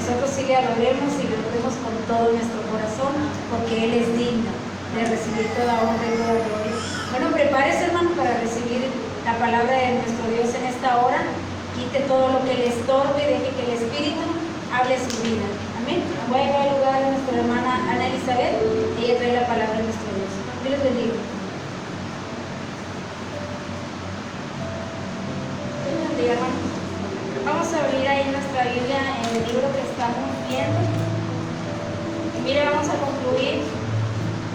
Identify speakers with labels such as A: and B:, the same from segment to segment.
A: nosotros sí le adoremos y le adoremos con todo nuestro corazón, porque Él es digno de recibir toda honra y toda gloria. Bueno, prepárese, hermano, para recibir la palabra de nuestro Dios en esta hora. Quite todo lo que le estorbe y deje que el Espíritu hable su vida. Amén. Voy a dar lugar a nuestra hermana Ana Elizabeth. Ella trae la palabra de nuestro Dios. Dios les bendiga. Dios les bendiga, hermano. Vamos a abrir ahí nuestra Biblia en el libro que estamos viendo. Y mire, vamos a concluir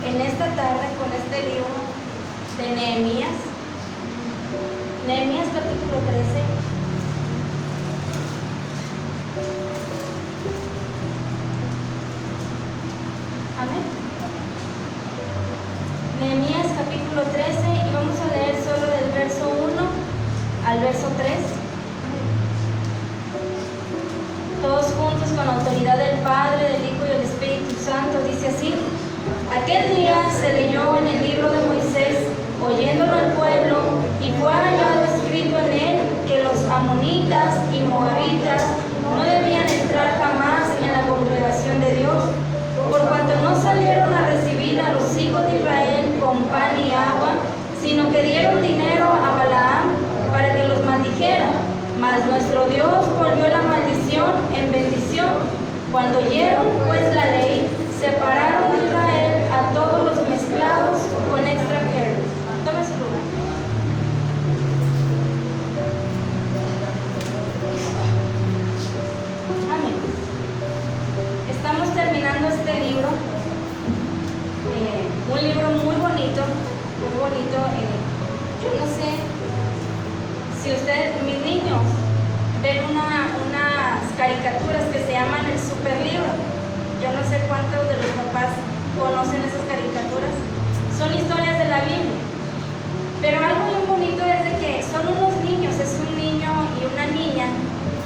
A: en esta tarde con este libro de Nehemías. Nehemías capítulo 13. Amén. Nehemías capítulo 13 y vamos a leer solo del verso 1 al verso 3. Todos juntos con la autoridad del Padre, del Hijo y del Espíritu Santo, dice así: aquel día se leyó en el libro de Moisés, oyéndolo el pueblo, y fue hallado escrito en él que los amonitas y moabitas no debían entrar jamás en la congregación de Dios, por cuanto no salieron a recibir a los hijos de Israel con pan y agua, sino que dieron dinero a Balaam para que los maldijera. Mas nuestro Dios volvió la maldición en bendición. Cuando oyeron pues la ley, separaron de Israel a todos los mezclados con extranjeros. Tome su lugar. Amén. Estamos terminando este libro. Un libro muy bonito, muy bonito. Yo no sé si ustedes, mis niños, ven unas caricaturas que se llaman el Superlibro. Yo no sé cuántos de los papás conocen esas caricaturas. Son historias de la Biblia. Pero algo muy bonito es de que son unos niños, es un niño y una niña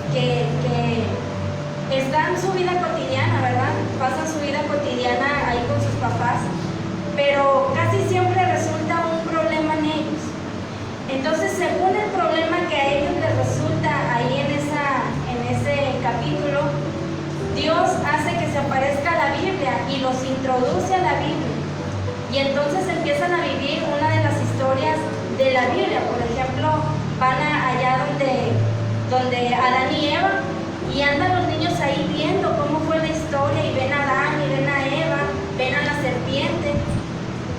A: que están en su vida cotidiana, ¿verdad? Pasan su vida cotidiana ahí con sus papás, pero casi siempre resulta un problema en ellos. Entonces, según el problema que a ellos les resulta ahí en ese capítulo, Dios hace que se aparezca la Biblia y los introduce a la Biblia. Y entonces empiezan a vivir una de las historias de la Biblia. Por ejemplo, van allá donde Adán y Eva, y andan los niños ahí viendo cómo fue la historia, y ven a Adán y ven a Eva, ven a la serpiente.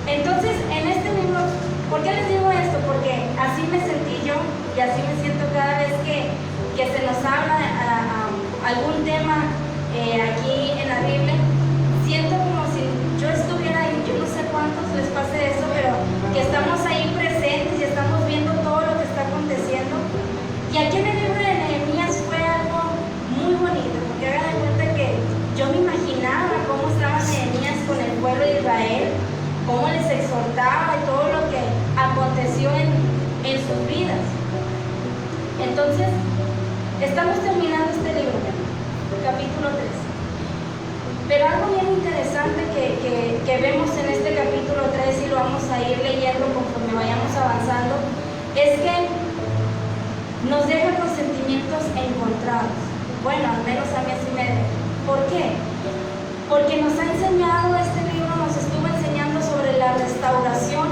A: Entonces, en este libro, ¿por qué les digo esto? Porque así me sentí yo y así me siento cada vez que se nos habla algún tema aquí en la Biblia. Siento como si yo estuviera ahí. Yo no sé cuántos les pase eso, pero que estamos ahí presentes y estamos viendo todo lo que está aconteciendo. Y aquí en el libro de Nehemías fue algo muy bonito, porque hagan de cuenta que yo me imaginaba cómo estaba Nehemías con el pueblo de Israel, cómo les exhortaba y todo lo que aconteció en sus vidas. Entonces, estamos terminando este libro, capítulo 3. Pero algo bien interesante que vemos en este capítulo 3, y lo vamos a ir leyendo conforme vayamos avanzando, es que nos deja con sentimientos encontrados. Bueno, al menos a mí así me deja. ¿Por qué? Porque nos ha enseñado, este libro nos estuvo enseñando sobre la restauración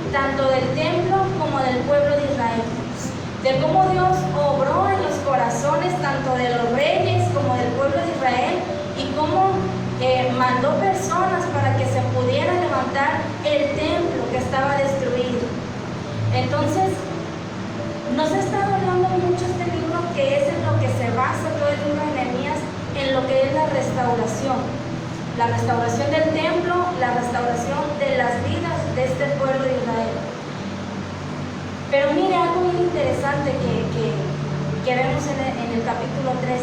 A: tanto del templo como del pueblo de Israel, de cómo Dios obró en los corazones tanto de los reyes como del pueblo de Israel, y cómo mandó personas para que se pudiera levantar el templo que estaba destruido. Entonces, nos ha estado hablando mucho este libro, que es en lo que se basa todo el libro de Nehemías, en lo que es la restauración del templo, la restauración de las vidas de este pueblo de Israel. Pero mire, algo muy interesante que vemos en el capítulo 3,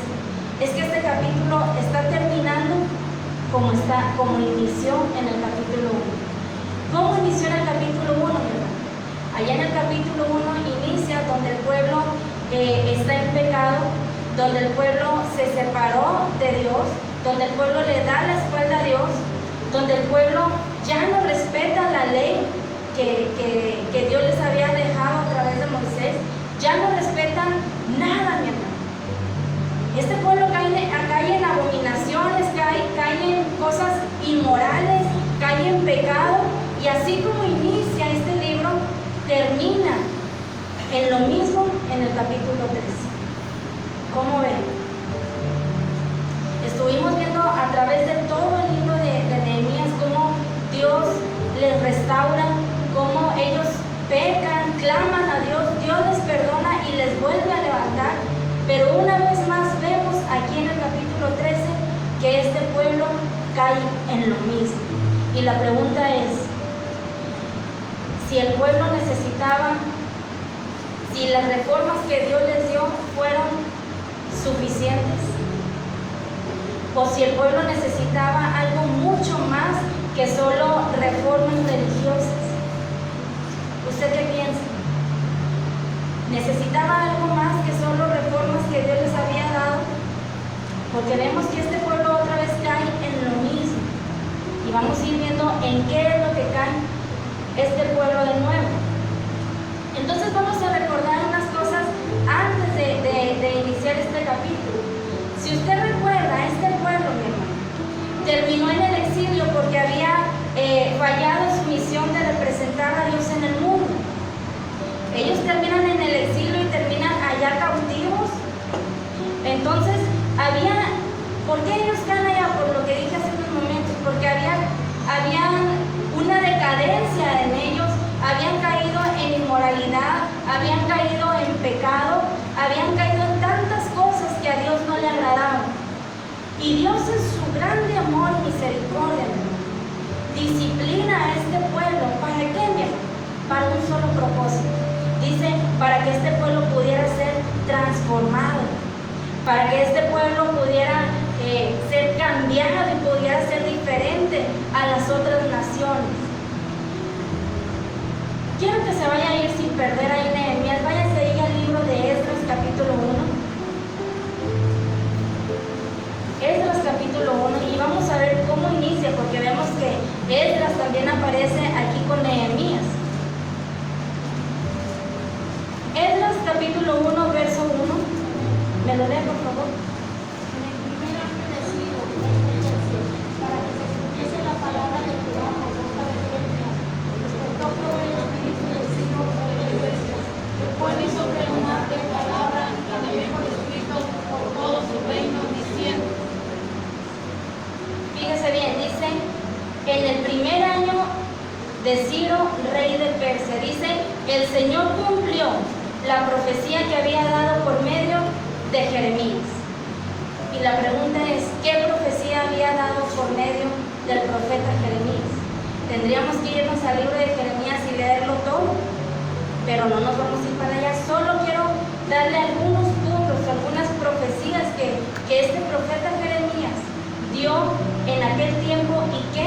A: es que este capítulo está terminando como inició en el capítulo 1. ¿Cómo inició en el capítulo 1, mi hermano? Allá en el capítulo 1 inicia donde el pueblo está en pecado, donde el pueblo se separó de Dios, donde el pueblo le da la espalda a Dios, donde el pueblo ya no respeta la ley que Dios les había dejado a través de Moisés, ya no respetan nada, mi hermano. Este pueblo cae en pecado, y así como inicia este libro, termina en lo mismo en el capítulo 3. ¿Cómo ven? Estuvimos viendo a través de todo el libro de Nehemías cómo Dios les restaura, cómo ellos pecan, claman a Dios, Dios les perdona y les vuelve a levantar. Pero una vez más vemos aquí en el capítulo 13 que este pueblo cae en lo mismo. Y la pregunta es, si el pueblo necesitaba, si las reformas que Dios les dio fueron suficientes, o si el pueblo necesitaba algo mucho más que solo reformas religiosas. ¿Usted qué piensa? ¿Necesitaba algo más que solo reformas que Dios les había dado? Porque vemos que este pueblo otra vez cae en lo mismo. Y vamos a ir viendo en qué es lo que cae este pueblo de nuevo. Entonces vamos a recordar unas cosas antes de iniciar este capítulo. Si usted recuerda, este pueblo, mi hermano, terminó en el exilio porque había fallado su misión de representar a Dios en el mundo. Ellos terminan en el exilio y terminan allá cautivos. Entonces, ¿por qué ellos caen allá? Por lo que dije hace unos momentos, porque había una decadencia en ellos, habían caído en inmoralidad, habían caído en pecado, habían caído en tantas cosas que a Dios no le agradaban. Y Dios en su grande amor y misericordia disciplina a este pueblo. ¿Para qué? Para un solo propósito. Dice, para que este pueblo pudiera ser transformado, para que este pueblo pudiera ser cambiado y pudiera ser diferente a las otras naciones. Quiero que se vaya a ir sin perder ahí Nehemías. Váyanse ahí al libro de Esdras capítulo 1. Esdras capítulo 1, y vamos a ver cómo inicia, porque vemos que Esdras también aparece aquí con Nehemías. Esdras capítulo 1, verso 1. ¿Me lo leen, por favor?
B: En el primer año de Ciro, para que se cumpliese la palabra de Jehová por boca de Jeremías, despertó Jehová el espíritu de Ciro, rey de Persia, el cual hizo reunir de palabra la de mejor escrito por todo su reino, diciendo.
A: Fíjese bien, dice, en el primer año de Ciro, rey de Persia, dice, el Señor cumplió la profecía que había dado por medio de Jeremías. Y la pregunta es, ¿qué profecía había dado por medio del profeta Jeremías? Tendríamos que irnos al libro de Jeremías y leerlo todo, pero no nos vamos a ir para allá. Solo quiero darle algunos puntos, algunas profecías que este profeta Jeremías dio en aquel tiempo y que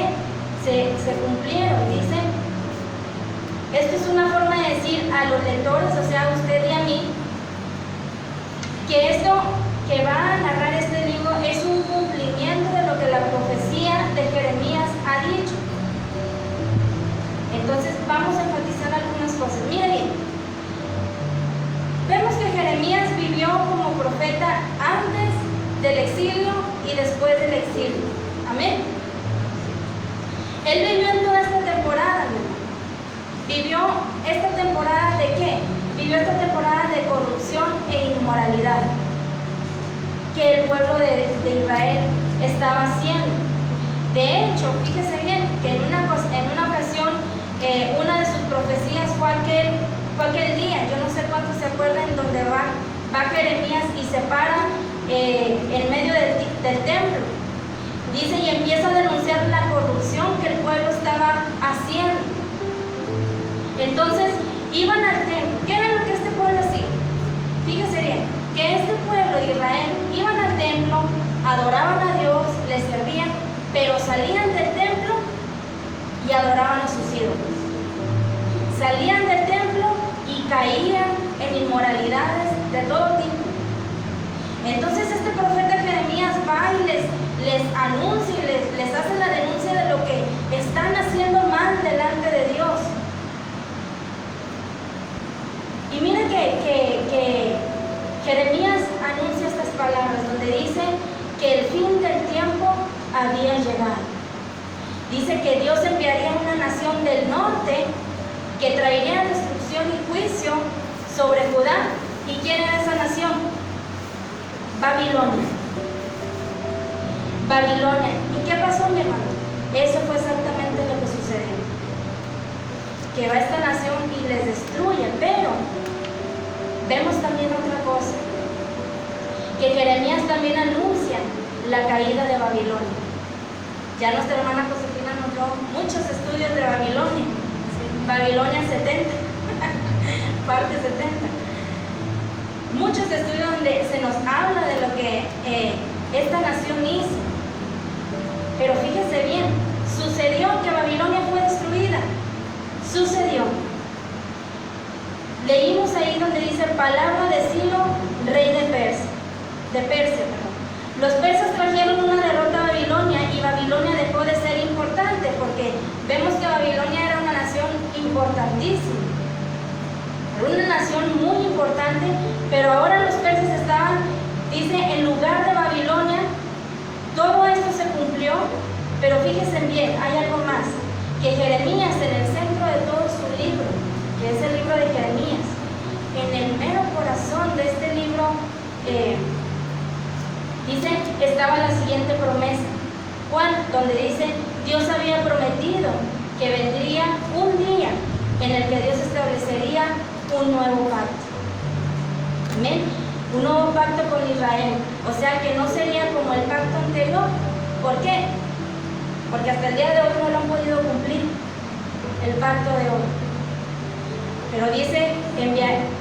A: se cumplieron. Dice, esto es una forma de decir a los lectores, o sea, a usted y a mí, que esto que va a narrar este libro es un cumplimiento de lo que la profecía de Jeremías ha dicho. Entonces vamos a enfatizar algunas cosas. Miren bien, vemos que Jeremías vivió como profeta antes del exilio y después del exilio. Amén. Él vivió en toda esta temporada, ¿no? Vivió esta temporada de qué? Vivió esta temporada de corrupción e inmoralidad que el pueblo de Israel estaba haciendo. De hecho, fíjese bien que en una ocasión una de sus profecías fue aquel día, yo no sé cuántos se acuerdan, donde va Jeremías y se para en medio del templo. Dice, y empieza a denunciar la corrupción que el pueblo estaba haciendo. Entonces, iban al templo. ¿Qué era lo que este pueblo hacía? Fíjese bien, que este pueblo de Israel iban al templo, adoraban a Dios, les servían, pero salían del templo y adoraban a sus ídolos. Salían del templo y caían en inmoralidades de todo tipo. Entonces este profeta Jeremías va y les anuncia y les hace la denuncia de lo que están haciendo mal delante de Dios. Y mira que Jeremías anuncia estas palabras donde dice que el fin del tiempo había llegado. Dice que Dios enviaría una nación del norte que traería destrucción y juicio sobre Judá. ¿Y quién era esa nación? Babilonia. Babilonia. ¿Y qué pasó, mi hermano? Eso fue exactamente lo que sucedió. Que va esta nación y les destruye, pero vemos también otra cosa, que Jeremías también anuncia la caída de Babilonia. Ya nuestra hermana Josefina nos dio muchos estudios de Babilonia, Babilonia 70, parte 70. Muchos estudios donde se nos habla de lo que esta nación hizo. Pero fíjese bien, sucedió que Babilonia fue destruida. Sucedió. Leímos ahí donde dice palabra de Ciro, rey de Persia. Los persas trajeron una derrota a Babilonia y Babilonia dejó de ser importante porque vemos que Babilonia era una nación importantísima. Era una nación muy importante, pero ahora los persas estaban, dice, en lugar de Babilonia. Todo esto se cumplió, pero fíjense bien, hay algo más, que Jeremías en el centro de todo su libro, que es el libro de Jeremías, en el mero corazón de este libro, dice, estaba la siguiente promesa. ¿Cuál? Donde dice, Dios había prometido que vendría un día en el que Dios establecería un nuevo pacto. Amén. Un nuevo pacto con Israel. O sea que no sería como el pacto anterior. ¿Por qué? Porque hasta el día de hoy no lo han podido cumplir, el pacto de hoy. Pero dice,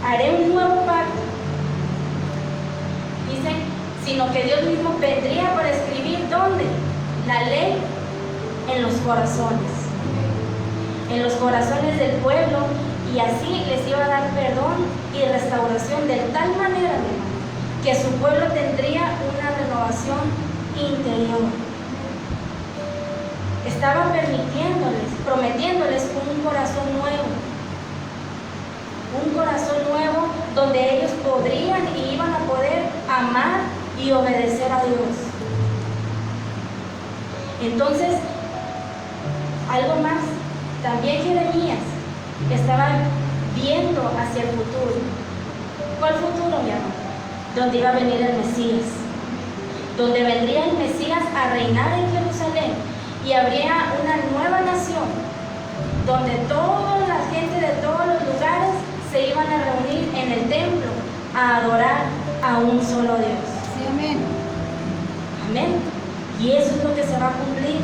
A: haré un nuevo pacto. Dice, sino que Dios mismo vendría para escribir, ¿dónde? La ley en los corazones. En los corazones del pueblo, y así les iba a dar perdón y restauración de tal manera, que su pueblo tendría una renovación interior. Estaba prometiéndoles un corazón nuevo. Un corazón nuevo donde ellos podrían y iban a poder amar y obedecer a Dios. Entonces, algo más, también Jeremías estaba viendo hacia el futuro. ¿Cuál futuro, mi amor? Donde iba a venir el Mesías, donde vendría el Mesías a reinar en Jerusalén y habría una nueva nación, donde toda la gente de todos los lugares se iban a reunir en el templo a adorar a un solo Dios.
B: Sí, amén.
A: Amén. Y eso es lo que se va a cumplir,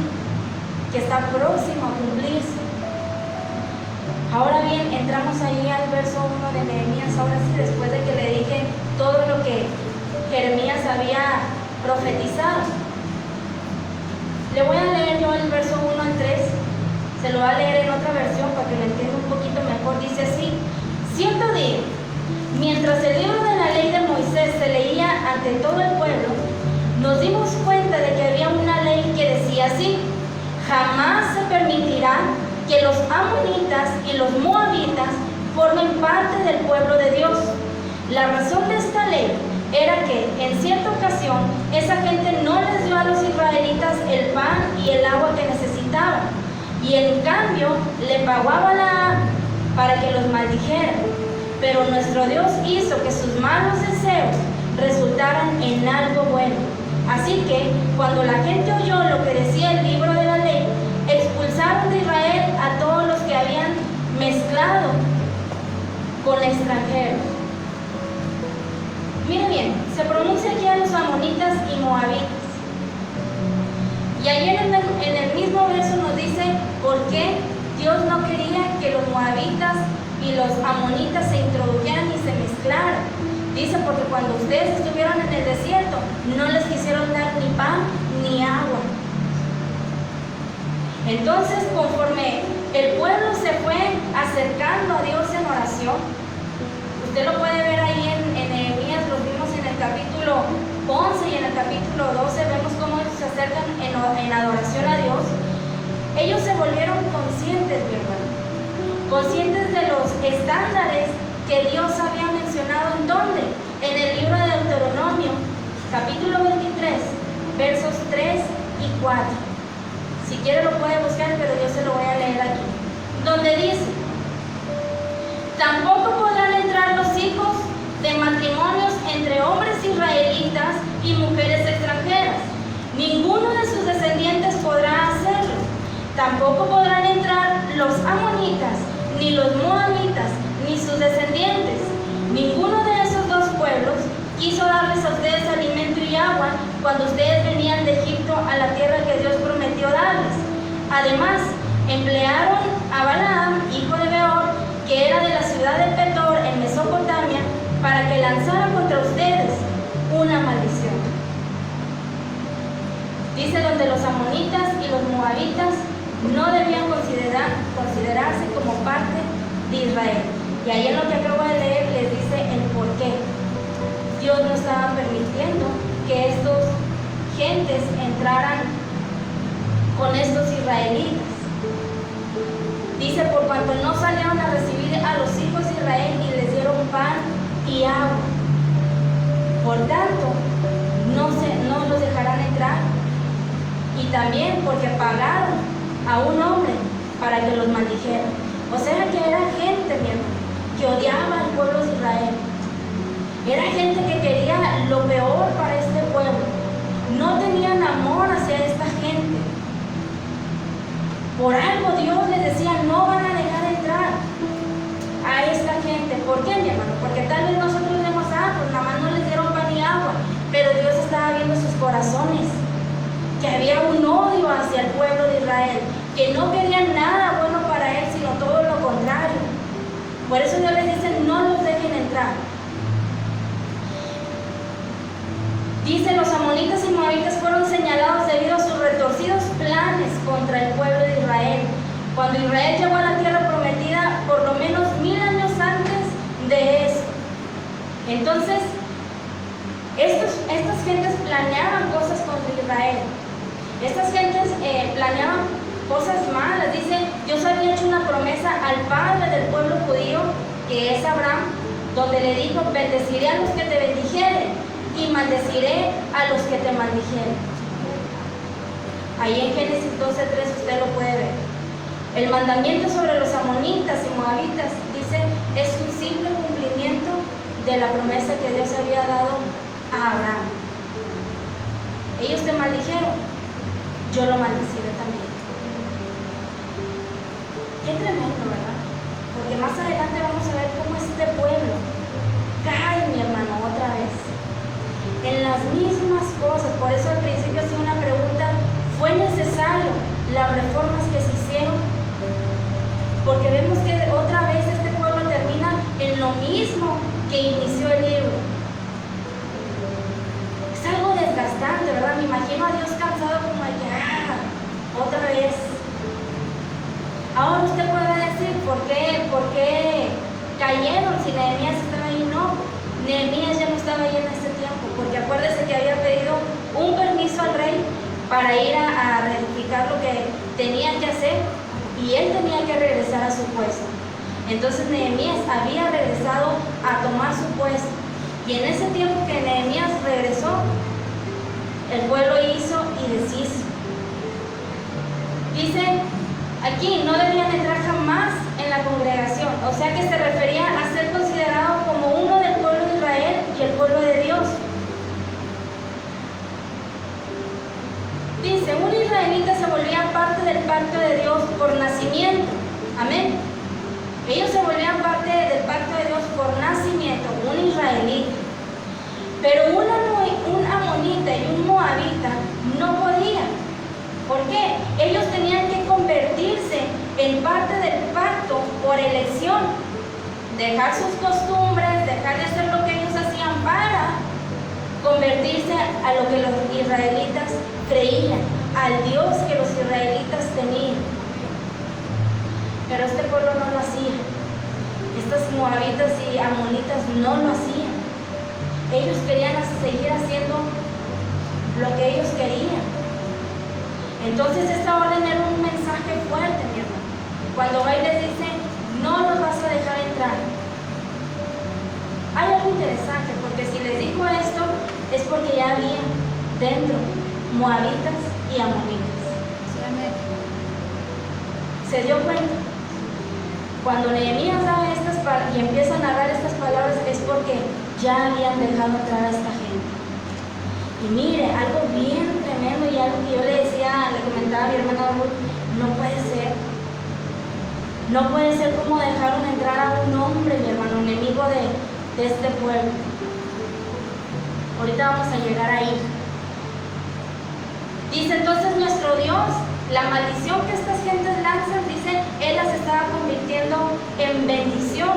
A: que está próximo a cumplirse. Ahora bien, entramos ahí al verso 1 de Nehemías, ahora sí, después de que le dije todo lo que Jeremías había profetizado. Le voy a leer yo el verso 1 al 3, se lo voy a leer en otra versión para que lo entienda un poquito mejor. Dice así: cierto día, mientras el libro de la ley de Moisés se leía ante todo el pueblo, nos dimos cuenta de que había una ley que decía así: jamás se permitirá que los amonitas y los moabitas formen parte del pueblo de Dios. La razón de esta ley era que en cierta ocasión esa gente no les dio a los israelitas el pan y el agua que necesitaban, y en cambio le pagó a Balaam para que los maldijeran. Pero nuestro Dios hizo que sus malos deseos resultaran en algo bueno. Así que cuando la gente oyó lo que decía el libro de la ley, expulsaron de Israel a todos los que habían mezclado con extranjeros. Miren bien, se pronuncia aquí a los amonitas y moabitas. Y ahí en el mismo verso nos dice por qué Dios no quería que los moabitas y los amonitas se introdujeran y se mezclaran. Dice, porque cuando ustedes estuvieron en el desierto, no les quisieron dar ni pan ni agua. Entonces, conforme el pueblo se fue acercando a Dios en oración, usted lo puede ver ahí en Nehemías, lo vimos en el capítulo 11 y en el capítulo 12, vemos cómo ellos se acercan en adoración a Dios. Ellos se volvieron conscientes, mi hermano, conscientes de los estándares que Dios había mencionado. ¿En dónde? En el libro de Deuteronomio, capítulo 23, versos 3 y 4. Si quiere lo puede buscar, pero yo se lo voy a leer aquí. Donde dice: tampoco podrán entrar los hijos de matrimonios entre hombres israelitas y mujeres extranjeras. Ninguno de sus descendientes podrá hacerlo. Tampoco podrán entrar los amonitas, ni los moabitas, ni sus descendientes. Ninguno de esos dos pueblos quiso darles a ustedes alimento y agua cuando ustedes venían de Egipto a la tierra que Dios prometió darles. Además, emplearon a Balaam, hijo de Beor, que era de la ciudad de Petor en Mesopotamia, para que lanzara contra ustedes una maldición. Dice donde los amonitas y los moabitas no debían considerarse como parte de Israel. Y ahí en lo que acabo de leer les dice el por qué. Dios no estaba permitiendo que estos gentes entraran con estos israelitas. Dice: por cuanto no salieron a recibir a los hijos de Israel y les dieron pan y agua. Por tanto, no los dejarán entrar. Y también porque pagaron a un hombre para que los maldijera. O sea que era gente, mi hermano, que odiaba al pueblo de Israel. Era gente que quería lo peor para este pueblo. No tenían amor hacia esta gente. Por algo Dios les decía: no van a dejar entrar a esta gente. ¿Por qué, mi hermano? Porque tal vez nosotros vemos, pues nada más no les dieron pan y agua, pero Dios estaba viendo sus corazones, que había un odio hacia el pueblo de Israel, que no querían nada bueno para él, sino todo lo contrario. Por eso Dios les dice: no los dejen entrar. Dice: los amonitas y moabitas fueron señalados debido a sus retorcidos planes contra el pueblo de Israel. Cuando Israel llegó a la tierra prometida, por lo menos 1000 años antes de eso. Entonces, estas gentes planeaban cosas contra Israel. Estas gentes planeaban cosas malas. Dice: Dios había hecho una promesa al padre del pueblo judío, que es Abraham, donde le dijo: bendeciré a los que te bendijeren y maldeciré a los que te maldijeren. Ahí en Génesis 12:3 usted lo puede ver. El mandamiento sobre los amonitas y moabitas, dice, es un simple cumplimiento de la promesa que Dios había dado a Abraham. Ellos te maldijeron, yo lo maldeciré también. Qué tremendo, ¿verdad? Porque más adelante vamos a ver cómo este pueblo cae, mi hermano, otra vez en las mismas cosas. Por eso al principio hacía una pregunta: ¿fue necesario las reformas que se hicieron? Porque vemos que otra vez este pueblo termina en lo mismo que inició el libro. Es algo desgastante, ¿verdad? Me imagino a Dios cansado, como de que, otra vez. Ahora usted puede decir: ¿por qué cayeron si Nehemías estaba ahí? No, Nehemías ya no estaba ahí en ese tiempo, porque acuérdese que había pedido un permiso al rey para ir a reedificar lo que tenía que hacer, y él tenía que regresar a su puesto. Entonces Nehemías había regresado a tomar su puesto, y en ese tiempo que Nehemías regresó, el pueblo hizo y deshizo. Dice aquí: no debían entrar jamás en la congregación. O sea que se refería a ser considerado como uno del pueblo de Israel y el pueblo de Dios. Dice: un israelita se volvía parte del pacto de Dios por nacimiento. Amén. Ellos se volvían parte del pacto de Dios por nacimiento, un israelita. Pero un amonita y un moabita no podían. ¿Por qué? Ellos tenían que convertirse en parte del pacto por elección. Dejar sus costumbres, dejar de hacer lo que ellos hacían para convertirse a lo que los israelitas creían, al Dios que los israelitas tenían. Pero este pueblo no lo hacía. Estas moabitas y amonitas no lo hacían. Ellos querían seguir haciendo lo que ellos querían. Entonces esta orden era un mensaje fuerte, mi hermano. Cuando va y les dice: no los vas a dejar entrar. Hay algo interesante, porque si les dijo esto, es porque ya había dentro moabitas y amonitas.
B: Sí, amén.
A: se dio cuenta. Cuando Nehemías da estas y empieza a narrar estas palabras es porque ya habían dejado entrar a esta gente. Y mire, algo bien tremendo y algo que yo le decía, le comentaba a mi hermana Ruth, no puede ser. No puede ser como dejaron entrar a un hombre, mi hermano, enemigo de este pueblo. Ahorita vamos a llegar ahí. Dice entonces nuestro Dios, la maldición que estas gentes lanzan, dice, Él las estaba convirtiendo en bendición.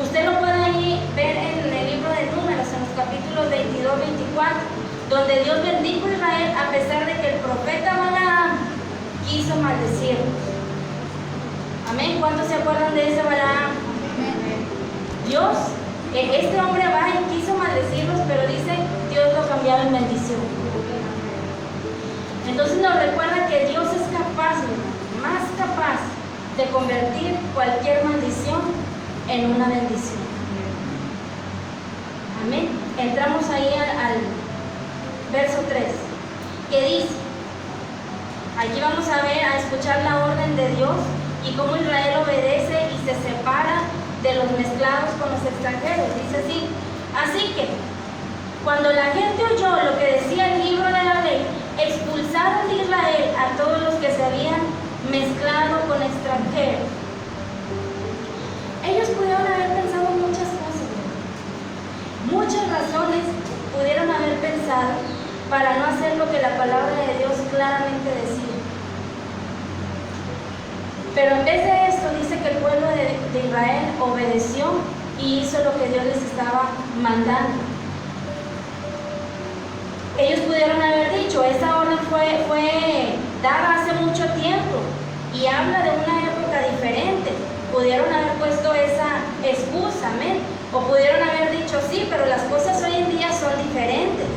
A: Usted lo puede ahí ver en el libro de Números, en los capítulos 22, 24, donde Dios bendijo a Israel a pesar de que el profeta Balaam quiso maldecirlos. Amén. ¿Cuántos se acuerdan de ese Balaam? Dios, este hombre va y quiso maldecirlos, pero dice, Dios lo cambió en bendición. Entonces nos recuerda que Dios es capaz, más capaz de convertir cualquier maldición en una bendición. Amén. Entramos ahí al verso 3, que dice, aquí vamos a ver, a escuchar la orden de Dios y cómo Israel obedece y se separa de los mezclados con los extranjeros. Dice así, así que cuando la gente oyó lo que decía el libro de la ley, expulsaron de Israel a todos los que se habían mezclado con extranjeros. Ellos pudieron haber pensado muchas cosas, muchas razones pudieron haber pensado para no hacer lo que la palabra de Dios claramente decía. Pero en vez de esto dice que el pueblo de Israel obedeció y hizo lo que Dios les estaba mandando. Ellos pudieron haber dicho, esa orden fue dada hace mucho tiempo y habla de una época diferente. Pudieron haber puesto esa excusa, amén. O pudieron haber dicho, sí, pero las cosas hoy en día son diferentes.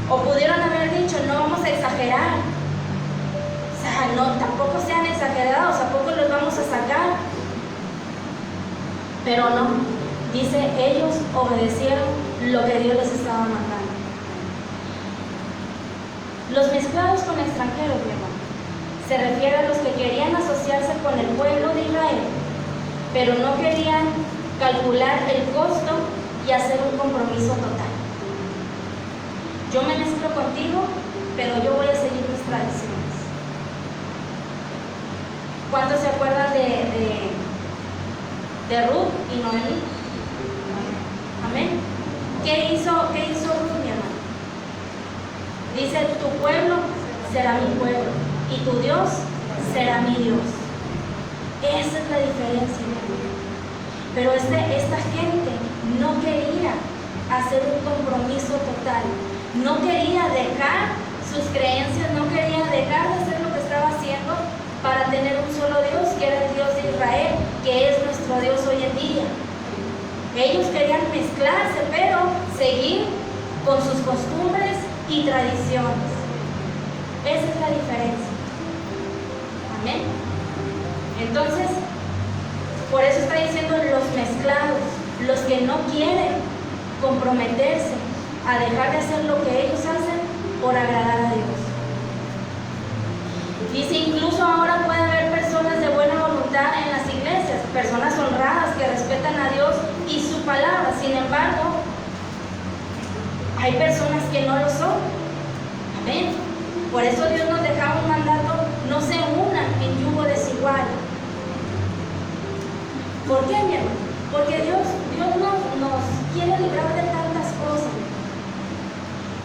A: O pudieron haber dicho, no vamos a exagerar. O sea, no, tampoco sean exagerados, ¿a poco los vamos a sacar? Pero no, dice, ellos obedecieron lo que Dios les estaba mandando. Los mezclados con extranjeros, mi hermano, se refiere a los que querían asociarse con el pueblo de Israel, pero no querían calcular el costo y hacer un compromiso total. Yo me mezclo contigo, pero yo voy a seguir tus tradiciones. ¿Cuántos se acuerdan de Ruth y Noemí? Amén. ¿Qué hizo Ruth, mi hermano? Dice, tu pueblo será mi pueblo y tu Dios será mi Dios. Esa es la diferencia, mi hermano. Pero esta gente no quería hacer un compromiso total. No quería dejar sus creencias, no quería dejar de hacer lo que estaba haciendo para tener un solo Dios, que era el Dios de Israel, que es nuestro Dios hoy en día. Ellos querían mezclarse, pero seguir con sus costumbres y tradiciones. Esa es la diferencia. Amén. Entonces, por eso está diciendo los mezclados, los que no quieren comprometerse a dejar de hacer lo que ellos hacen por agradar a Dios. Dice, incluso ahora puede haber personas de buena voluntad en las iglesias, personas honradas que respetan a Dios y su palabra. Sin embargo, hay personas que no lo son. Amén. Por eso Dios nos dejaba un mandato, no se unan en yugo desigual. ¿Por qué, mi hermano? Porque Dios nos quiere librar de tantas cosas.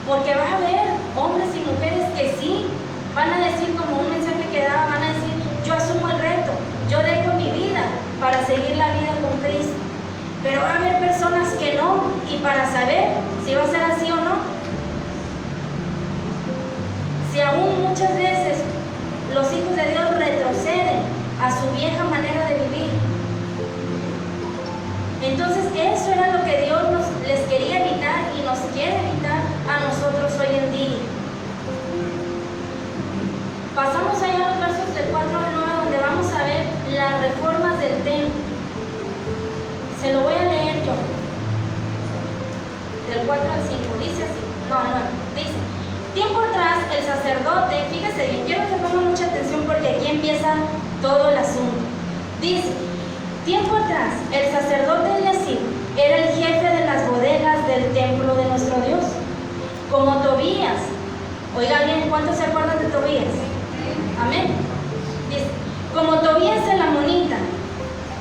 A: Porque va a haber hombres y mujeres que sí van a decir, como un mensaje que daba, van a decir, yo asumo el reto, yo dejo mi vida para seguir la vida con Cristo. Pero va a haber personas que no, y para saber si va a ser así o no, si aún muchas veces los hijos de Dios retroceden a su vieja manera de vivir, entonces eso era lo que Dios les quería evitar y nos quiere evitar a nosotros hoy en día. Pasamos allá a los versos del 4 al 9, donde vamos a ver las reformas del templo. Se lo voy a leer yo. Del 4 al 5, dice así. No, dice, tiempo atrás el sacerdote, fíjese bien, quiero que pongan mucha atención porque todo el asunto. Dice, tiempo atrás, el sacerdote Eliasib era el jefe de las bodegas del templo de nuestro Dios, como Tobías. Oiga bien, ¿cuántos se acuerdan de Tobías? Amén. Dice, como Tobías el amonita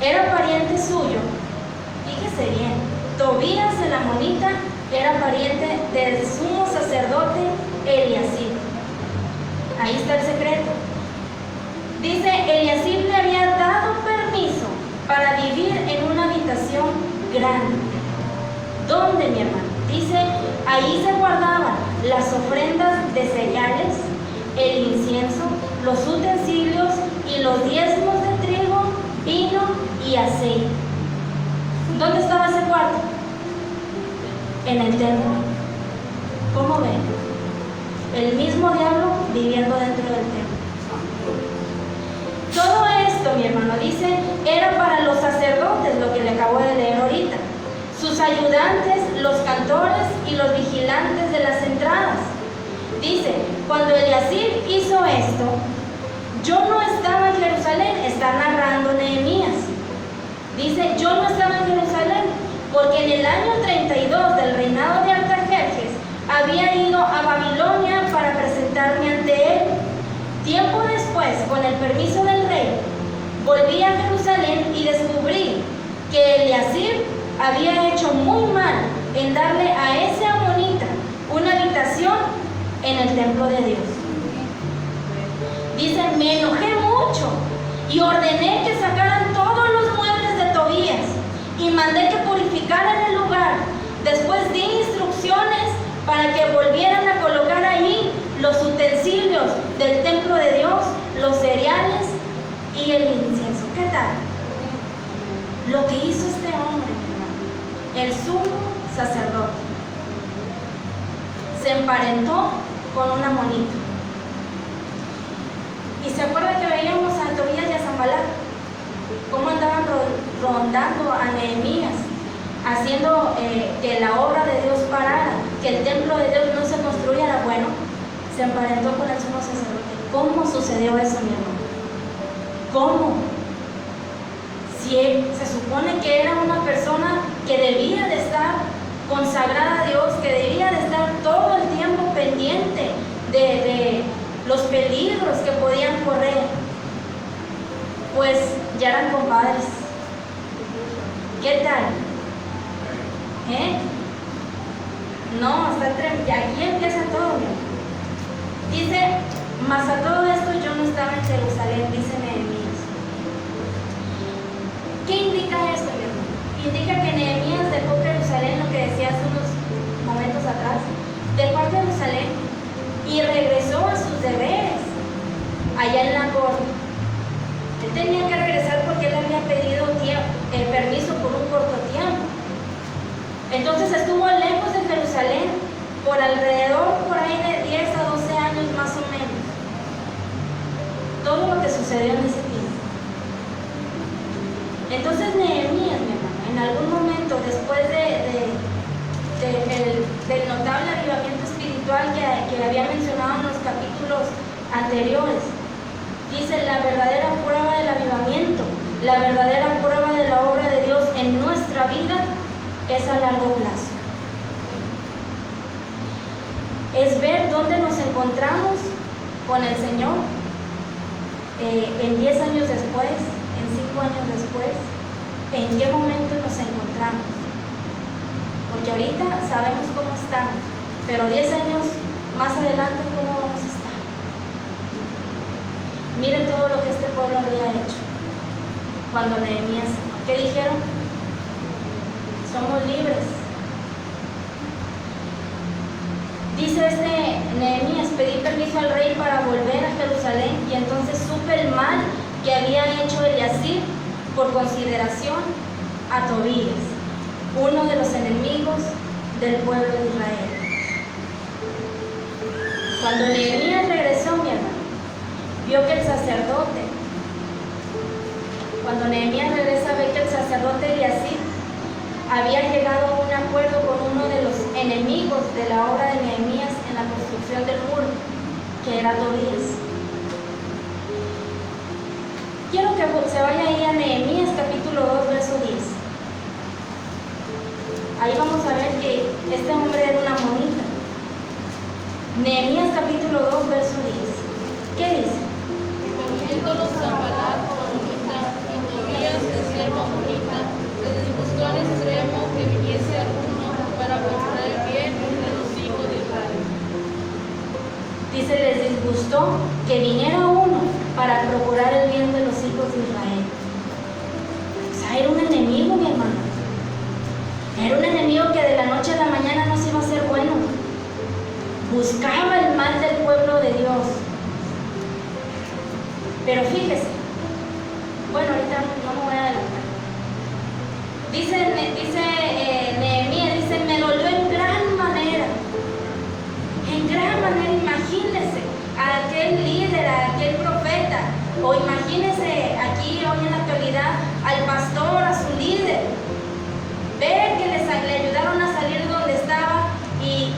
A: era pariente suyo, fíjese bien, Tobías el amonita era pariente del sumo sacerdote Eliasib. Ahí está el secreto. Dice, Eliasib le había dado permiso para vivir en una habitación grande. ¿Dónde, mi hermano? Dice, ahí se guardaban las ofrendas de cereales, el incienso, los utensilios y los diezmos de trigo, vino y aceite. ¿Dónde estaba ese cuarto? En el templo. ¿Cómo ven? El mismo diablo viviendo dentro del templo. Todo esto, mi hermano, dice, era para los sacerdotes, lo que le acabo de leer ahorita, sus ayudantes, los cantores y los vigilantes de las entradas. Dice, cuando Eliasib hizo esto, yo no estaba en Jerusalén, está narrando Nehemías. Dice, yo no estaba en Jerusalén, porque en el año 32 del reinado de Artajerjes había ido a Babilonia para presentarme ante él. Tiempo después, con el permiso del rey, volví a Jerusalén y descubrí que Eliasib había hecho muy mal en darle a ese amonita una habitación en el templo de Dios. Dice, me enojé mucho y ordené que sacaran todos los muebles de Tobías y mandé que purificaran el lugar. Después di instrucciones para que volvieran a colocar ahí los utensilios del templo de Dios, los cereales y el incienso. ¿Qué tal? Lo que hizo este hombre, el sumo sacerdote, se emparentó con una amonita. ¿Y se acuerda que veíamos a Tobías y a Sanballat? Cómo andaban rondando a Nehemías, haciendo que la obra de Dios parara, que el templo de Dios no se construyera. Bueno, se emparentó con el sumo sacerdote. ¿Cómo sucedió eso, mi hermano? ¿Cómo? Si se supone que era una persona que debía de estar consagrada a Dios, que debía de estar todo el tiempo pendiente de los peligros que podían correr, pues ya eran compadres. ¿Qué tal? No, aquí empieza todo. Dice, mas a todo esto yo no estaba en Jerusalén, dice Nehemías. ¿Qué indica esto, mi hermano? Indica que Nehemías dejó Jerusalén, lo que decía hace unos momentos atrás, dejó a Jerusalén y regresó a sus deberes allá en la corte. Él tenía que regresar porque él había pedido permiso por un corto tiempo. Entonces estuvo lejos de Jerusalén por alrededor por ahí de 10 a 12 años más o menos. Todo lo que sucedió en ese tiempo. Entonces Nehemías, mi hermano, en algún momento después del notable avivamiento espiritual que había mencionado en los capítulos anteriores, dice, la verdadera prueba del avivamiento, la verdadera prueba de la obra de Dios en nuestra vida es a largo plazo. Es ver dónde nos encontramos con el Señor en 10 años después, en 5 años después, en qué momento nos encontramos. Porque ahorita sabemos cómo estamos, pero 10 años más adelante, ¿cómo vamos a estar? Miren todo lo que este pueblo había hecho cuando Nehemías, ¿qué dijeron? Somos libres. Dice Nehemías, pedí permiso al rey para volver a Jerusalén y entonces supe el mal que había hecho Eliasib por consideración a Tobías, uno de los enemigos del pueblo de Israel. Cuando Nehemías regresó, mi hermano, vio que el sacerdote, cuando Nehemías regresa, ve que el sacerdote Eliasib había llegado a un acuerdo con uno de los enemigos de la obra de Nehemías en la construcción del muro, que era Tobías. ¿Qué capítulo 2, verso 10. Ahí vamos a ver que este hombre era una monita. Nehemías capítulo 2, verso 10. ¿Qué dice?
C: Oyéndolo Sanballat, Toronita, y Tobías, el siervo Amonita, les disgustó al extremo que viniese alguno para procurar el bien entre los hijos de Israel.
A: Dice, les disgustó que viniera uno para procurar el bien de los hijos de Israel. O sea, era un enemigo, mi hermano. Era un enemigo que de la noche a la mañana no se iba a hacer bueno. Buscaba el mal del pueblo de Dios. Pero fíjese, bueno, ahorita no me voy a adelantar. Dice Nehemías, dice, me dolió en gran manera. En gran manera, imagínese a aquel líder, a aquel profeta, o imagínese aquí hoy en la actualidad al pastor, a su líder, ver que le ayudaron a salir de donde estaba y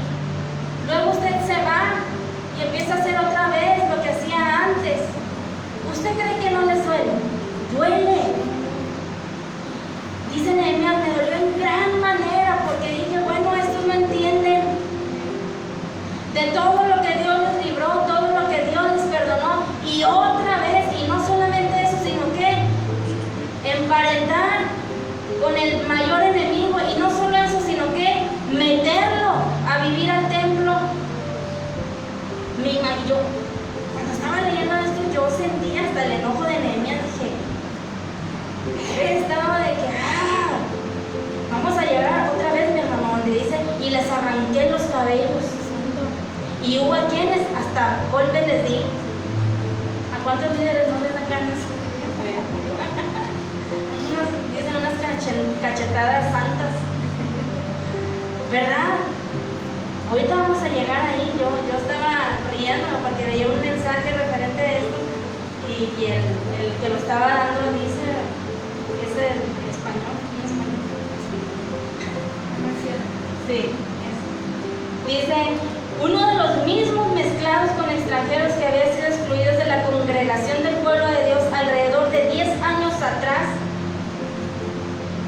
A: luego usted se va y empieza a hacer otra vez lo que hacía antes. ¿Usted cree que no le duele? Duele. Dice Nehemías, me dolió en gran manera porque dije, bueno, estos no entienden de todo lo que Dios les libró, todo lo que Dios les perdonó, y otra vez, y no solamente eso, sino que emparentar con el mayor enemigo, y no solo eso, sino que meterlo a vivir al templo. Yo, cuando estaba leyendo esto, yo sentía hasta el enojo de Nehemías, dije, estaba de que, vamos a llegar otra vez, mi hermano, donde dice, y les arranqué los cabellos. Y hubo a quienes hasta golpes les di. ¿A cuántos líderes no les dan ganas? Dicen unas cachetadas santas, ¿verdad? Ahorita vamos a llegar ahí. Yo estaba riendo porque leí un mensaje referente a esto y el que lo estaba dando dice, es el español, sí, dice, uno de los mismos mezclados con extranjeros que había sido excluidos de la congregación del pueblo de Dios alrededor de 10 años atrás.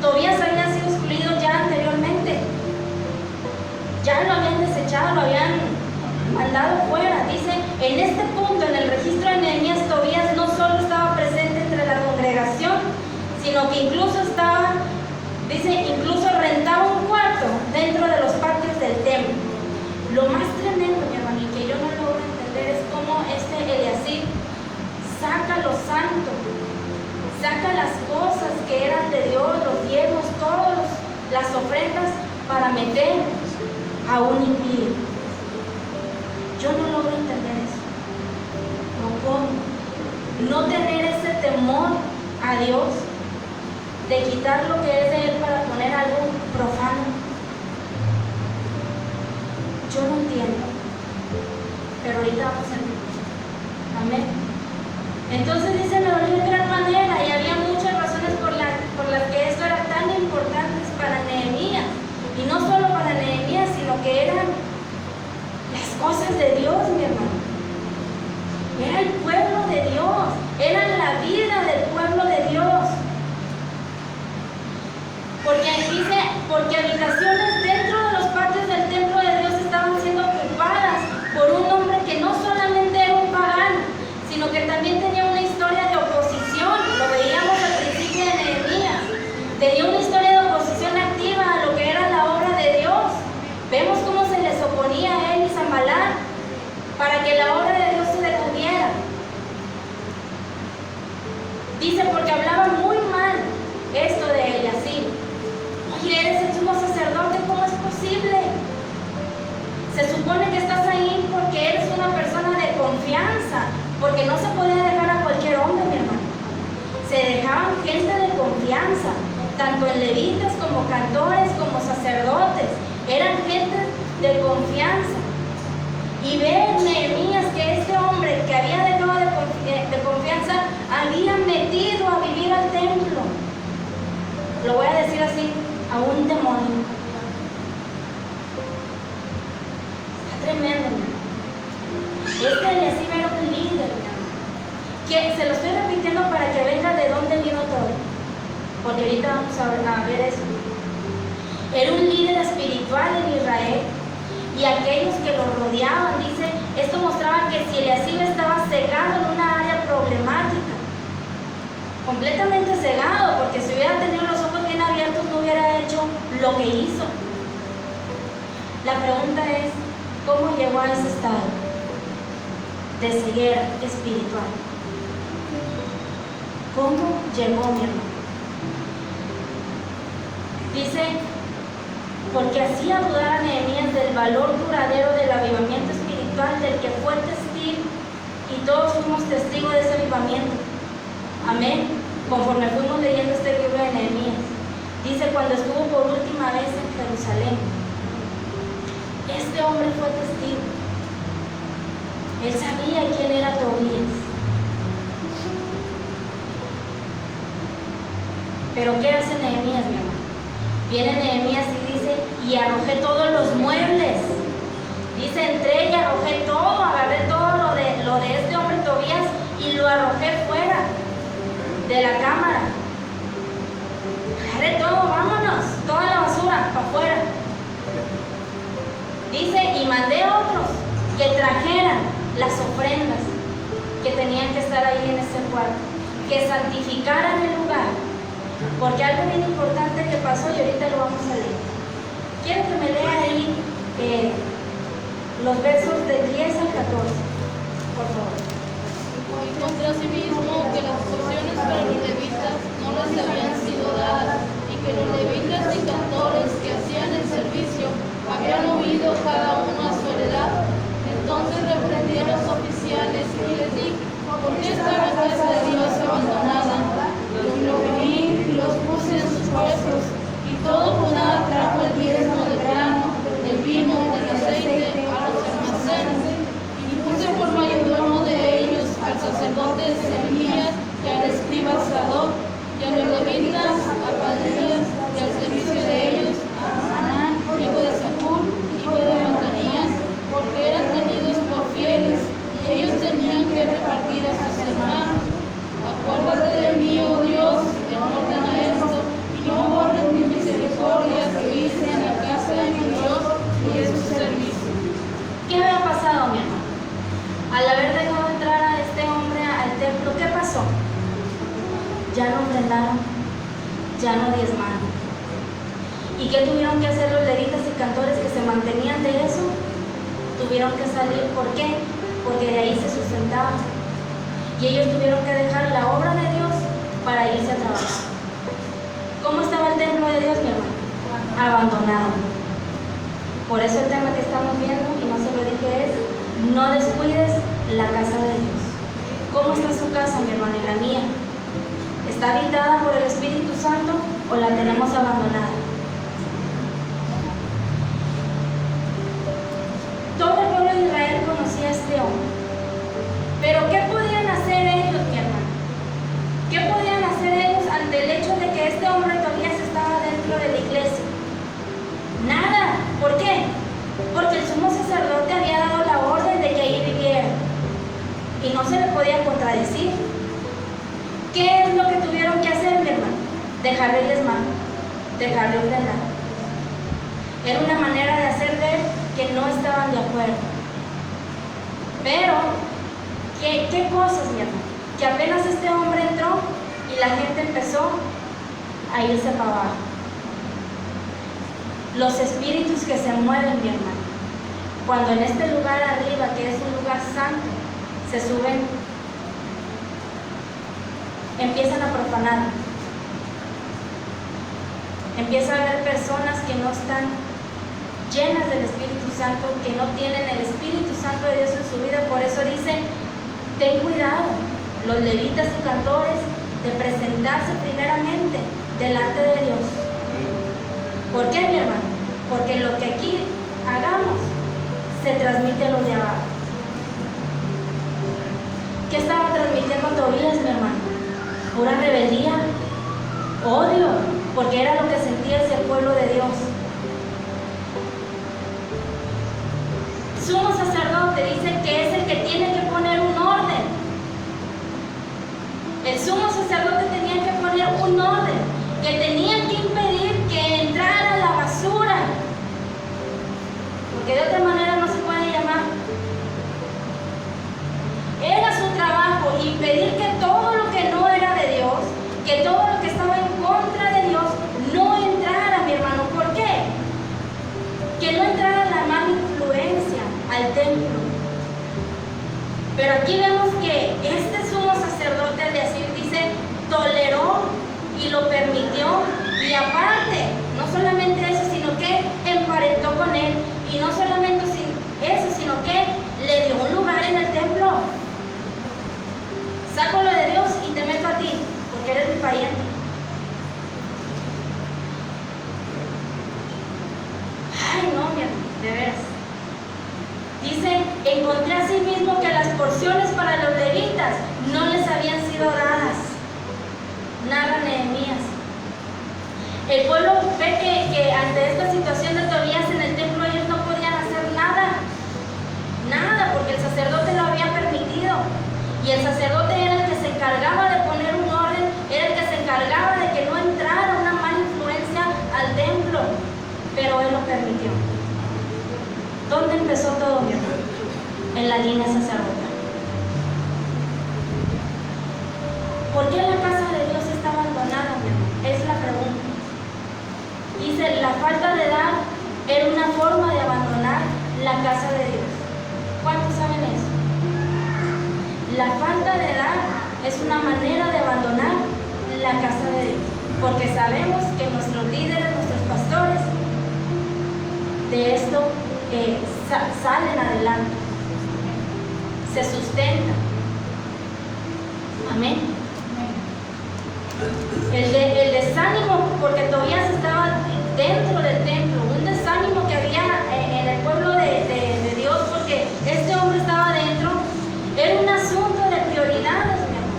A: Tobías había sido excluido ya anteriormente. Ya lo habían desechado, lo habían mandado fuera. Dice, en este punto, en el registro de Nehemías, Tobías no solo estaba presente entre la congregación, sino que incluso estaba, dice, incluso rentaba un cuarto dentro de los patios del templo. Lo más tremendo, mi hermano, y que yo no logro entender es cómo Eliasib saca lo santo, saca las cosas que eran de Dios, los diezmos, todas las ofrendas, para meter a un impío. Yo no logro entender eso. No, ¿cómo? No tener ese temor a Dios, de quitar lo que es de Él para poner algo profano. Yo no entiendo, pero ahorita vamos a entender. Amén. Entonces dice, me dolió de gran manera, y había muchas razones por las que esto era tan importante para Nehemías, y no solo para Nehemías, sino que eran las cosas de Dios, mi hermano. Era el pueblo de Dios, era la vida del pueblo de Dios. Porque dice, porque habitaciones dentro de los patios del templo de Dios estaban siendo ocupadas por un hombre que no solamente era un pagano, sino que también tenía una historia de oposición. Lo veíamos al principio de Nehemías. Tenía una historia de oposición activa a lo que era la obra de Dios. Vemos cómo se les oponía a él y Sanballat para que la obra de Dios se detuviera. Dice, porque hablaba muy mal esto de Eliasib. Oye, eres el sumo sacerdote, ¿cómo es posible? Se supone que estás ahí porque eres una persona de confianza, porque no se podía dejar a cualquier hombre, mi hermano. Se dejaban gente de confianza, tanto en levitas como cantores, como sacerdotes. Eran gente de confianza. Y ve Nehemías que este hombre que había dejado de confianza había metido a vivir al templo. Lo voy a decir así, a un demonio. Está tremendo, ¿no? Eliasib era un líder, ¿no? Que se lo estoy repitiendo para que venga de dónde vino todo. porque ahorita vamos a ver eso. Era un líder espiritual en Israel, y aquellos que lo rodeaban, dice, esto mostraba que si Eliasib estaba cegado en una área problemática, completamente cegado, porque si hubiera tenido los ojos bien abiertos no hubiera hecho lo que hizo. La pregunta es, ¿cómo llegó a ese estado de ceguera espiritual? ¿Cómo llegó, mi hermano? Dice, porque hacía dudar a Nehemías del valor duradero del avivamiento espiritual del que fue testigo, y todos fuimos testigos de ese avivamiento. Amén. Conforme fuimos leyendo este libro de Nehemías, dice, cuando estuvo por última vez en Jerusalén, este hombre fue testigo. Él sabía quién era Tobías. Pero ¿qué hace Nehemías, mi hermano? Viene Nehemías y dice, y arrojé todos los muebles. Dice, entré y arrojé todo, agarré todo lo de este hombre Tobías y lo arrojé fuera de la cámara. Agarré todo, vámonos, toda la basura para afuera. Dice, y mandé a otros que trajeran las ofrendas que tenían que estar ahí en ese cuarto, que santificaran el lugar, porque algo bien importante que pasó, y ahorita lo vamos a leer. Quiero que me lea ahí los versos del 10 al 14, por favor.
C: Y contra sí mismo que las porciones para los levitas no les habían sido dadas, y que los levitas y cantores que hacían el servicio habían huido cada uno a su heredad. Entonces reprendí a los oficiales y les dije, ¿por qué está la casa de Dios abandonada? Los reuní y los puse en sus puestos, y todo Judá trajo el diezmo del grano, del vino, del aceite a los almacenes, y puse por mayordomo de ellos al sacerdote Semías y al escriba Sadoc, y a los levitas, a Padías, y al servicio de ellos, a Hanán, hijo de Zacur, hijo de Matanías, porque eran tenidos por fieles, y ellos tenían que repartir a sus hermanos. Acuérdate de mí, oh Dios, en orden a esto, y no borres mi misericordia que hice en la casa de mi Dios y en su servicio.
A: ¿Qué había pasado, mi hermano? Al haber dejado entrar a este hombre al templo, ¿qué pasó? Ya no ofrendaron, ya no diezmaron. ¿Y qué tuvieron que hacer los levitas y cantores que se mantenían de eso? Tuvieron que salir. ¿Por qué? Porque de ahí se sustentaban. Y ellos tuvieron que dejar la obra de Dios para irse a trabajar. ¿Cómo estaba el templo de Dios, mi hermano? Abandonado. Por eso el tema que estamos viendo, y no se lo dije, es no descuides la casa de Dios. ¿Cómo está su casa, mi hermano, y la mía? ¿Está habitada por el Espíritu Santo o la tenemos abandonada? Todo el pueblo de Israel conocía a este hombre. Pero ¿qué podían hacer ellos, mi hermano? ¿Qué podían hacer ellos ante el hecho de que este hombre todavía estaba dentro de la iglesia? Nada. ¿Por qué? Porque el sumo sacerdote había dado la orden de que ahí viviera y no se le podía contradecir. ¿Qué es lo que tuvieron que hacer, mi hermano? Dejar de diezmar, dejar de ofrendar. Era una manera de hacer ver que no estaban de acuerdo. Pero ¿qué cosas, mi hermano? Que apenas este hombre entró y la gente empezó a irse para abajo. Los espíritus que se mueven, mi hermano, cuando en este lugar arriba, que es un lugar santo, se suben, empiezan a profanar. Empieza a haber personas que no están llenas del Espíritu Santo, que no tienen el Espíritu Santo de Dios en su vida. Por eso dice, ten cuidado, los levitas y cantores, de presentarse primeramente delante de Dios. ¿Por qué, mi hermano? Porque lo que aquí hagamos se transmite a los de abajo. ¿Qué estaba transmitiendo Tobías, mi hermano? Pura rebeldía, odio, porque era lo que sentía ese pueblo de Dios. Sumo sacerdote dice que es el que tiene que poner un orden. El sumo sacerdote tenía que poner un orden. que tenían que impedir que entrara la basura, porque de otra manera no se puede llamar. Era su trabajo impedir que todo lo que no era de Dios, que todo lo que estaba en contra de Dios, no entrara, mi hermano. ¿Por qué? Que no entrara la mala influencia al templo. Pero aquí vemos que este sumo sacerdote de Asir dice, toleró y lo permitió, y aparte, no solamente eso, sino que emparentó con él, y no solamente eso, sino que le dio un lugar en el templo. Saco lo de Dios y te meto a ti, porque eres mi pariente. Ay, no, mi hermano, de veras. Dice, encontré asimismo que las porciones para los levitas no les habían sido dadas. Narra Nehemías. El pueblo ve que ante esta situación de Tobías en el templo ellos no podían hacer nada. Nada, porque el sacerdote lo había permitido. Y el sacerdote era el que se encargaba de poner un orden, era el que se encargaba de que no entrara una mala influencia al templo. Pero él lo permitió. ¿Dónde empezó todo, mi hermano? En la línea sacerdotal. ¿Por qué la casa de Dios está abandonada, mi hermano? Es la pregunta. Dice, la falta de dar era una forma de abandonar la casa de Dios. ¿Cuántos saben eso? La falta de dar es una manera de abandonar la casa de Dios. Porque sabemos que nuestros líderes, nuestros pastores, de esto salen adelante, se sustentan. Amén. El desánimo, porque Tobías estaba dentro del templo, un desánimo que había en el pueblo de Dios, porque este hombre estaba dentro, era un asunto de prioridades, mi amor.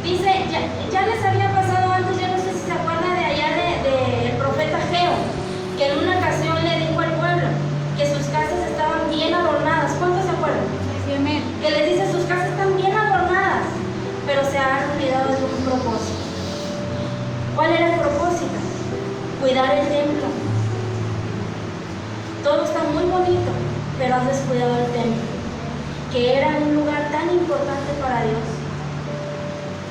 A: Dice, ya les había pasado antes, yo no sé si se acuerdan de allá del profeta Geo, que en una ocasión le dijo al pueblo que sus casas estaban bien adornadas. ¿Cuántos se acuerdan? Que les dice, sus casas están bien adornadas, pero se han olvidado de un propósito. ¿Cuál era el propósito? Cuidar el templo. Todo está muy bonito, pero has descuidado el templo, que era un lugar tan importante para Dios.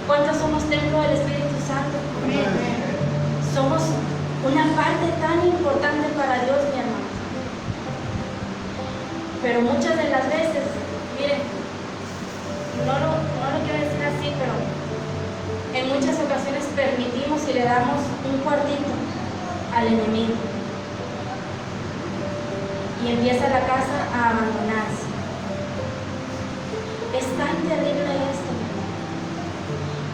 A: ¿Cuántos somos templo del Espíritu Santo? Somos una parte tan importante para Dios, mi hermano. Pero muchas de las veces, miren, no lo quiero decir así, pero en muchas ocasiones permitimos y le damos un cuartito al enemigo. Y empieza la casa a abandonarse. Es tan terrible esto,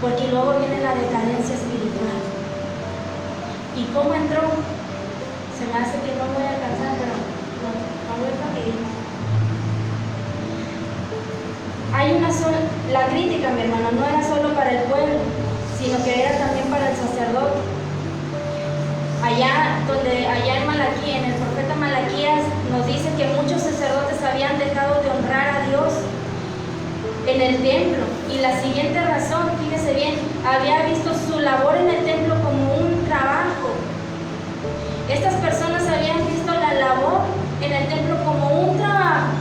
A: porque luego viene la decadencia espiritual. ¿Y cómo entró? Se me hace que no voy a alcanzar, pero no voy a pedir. Hay una sola, la crítica, mi hermano, no era solo para el pueblo, sino que era también para el sacerdote. Allá en Malaquías, en el profeta Malaquías, nos dice que muchos sacerdotes habían dejado de honrar a Dios en el templo. Y la siguiente razón, fíjese bien, había visto su labor en el templo como un trabajo. Estas personas habían visto la labor en el templo como un trabajo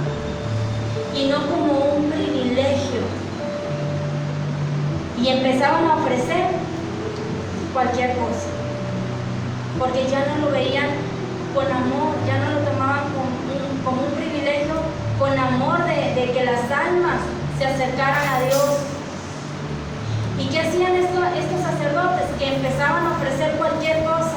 A: y no como un privilegio. Y empezaban a ofrecer cualquier cosa, porque ya no lo veían con amor, ya no lo tomaban como un privilegio, con amor de que las almas se acercaran a Dios. ¿Y qué hacían estos sacerdotes? Que empezaban a ofrecer cualquier cosa.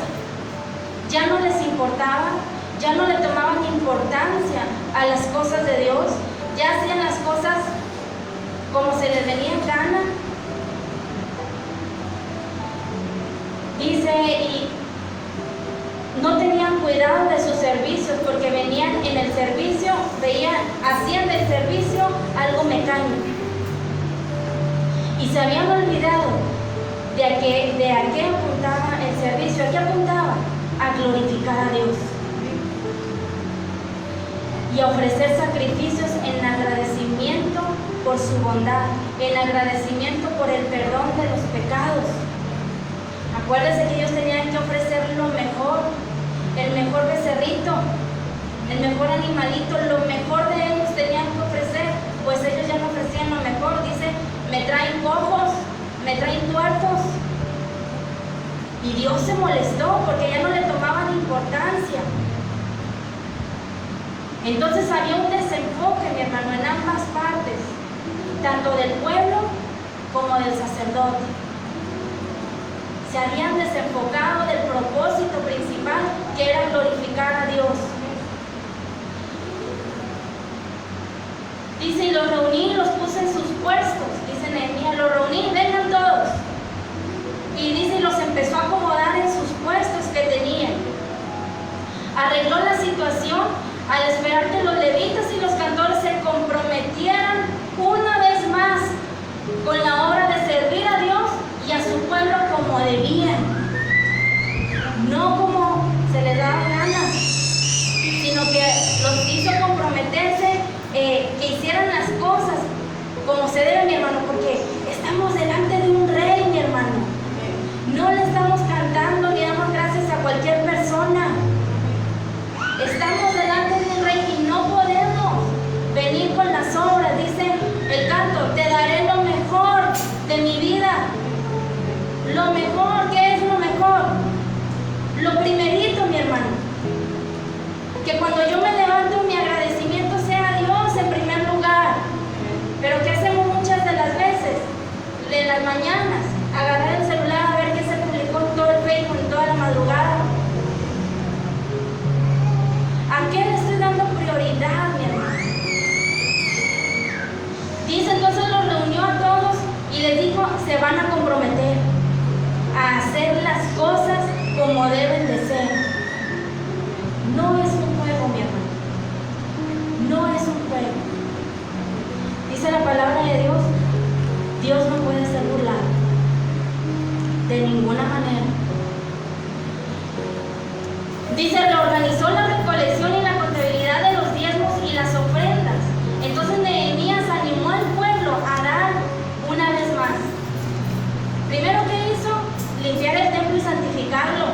A: Ya no les importaba, ya no le tomaban importancia a las cosas de Dios, ya hacían las cosas como se les venía en gana. Dice, y no tenían cuidado de sus servicios, porque venían en el servicio, hacían del servicio algo mecánico. Y se habían olvidado de a qué apuntaba el servicio. ¿A qué apuntaba? A glorificar a Dios y a ofrecer sacrificios en agradecimiento por su bondad, en agradecimiento por el perdón de los pecados. Acuérdense que ellos tenían que ofrecer lo mejor, el mejor becerrito, el mejor animalito, lo mejor de ellos tenían que ofrecer, pues ellos ya no ofrecían lo mejor. Dice, me traen cojos, me traen tuertos. Y Dios se molestó porque ya no le tomaban importancia. Entonces había un desenfoque, mi hermano, en ambas partes, tanto del pueblo como del sacerdote. Se habían desenfocado del propósito principal, que era glorificar a Dios. Dice, y los reuní y los puse en sus puestos. Dice Nehemías, los reuní, vengan todos. Y dice, y los empezó a acomodar en sus puestos que tenían. Arregló la situación al esperar que los levitas y los cantores se comprometieran una vez más con la obra de servir a Dios y a su pueblo como debían, no como se les daba gana, sino que los hizo comprometerse, que hicieran las cosas como se debe, mi hermano, porque estamos delante de un rey, mi hermano. No le estamos cantando ni damos gracias a cualquier persona. Estamos delante de un rey y no podemos venir con las obras. Dice el canto, te daré lo mejor de mi vida. Lo mejor, ¿qué es lo mejor? Lo primerito, mi hermano. Que cuando yo me levanto, mi agradecimiento sea a Dios en primer lugar. Pero ¿qué hacemos muchas de las veces? De las mañanas, agarrar el celular a ver qué se publicó en todo el Facebook en toda la madrugada. ¿A qué le estoy dando prioridad, mi hermano? Dice, entonces los reunió a todos y les dijo, se van a comprometer a hacer las cosas como deben de ser. No es un juego, mi hermano. No es un juego. Dice la palabra de Dios, Dios no puede ser burlado de ninguna manera. Dice, reorganizó la recolección y la contabilidad de los diezmos y las ofrendas. Entonces Nehemías animó al pueblo a dar una vez más. Primero, ¿qué hizo? Limpiar el templo y santificarlo.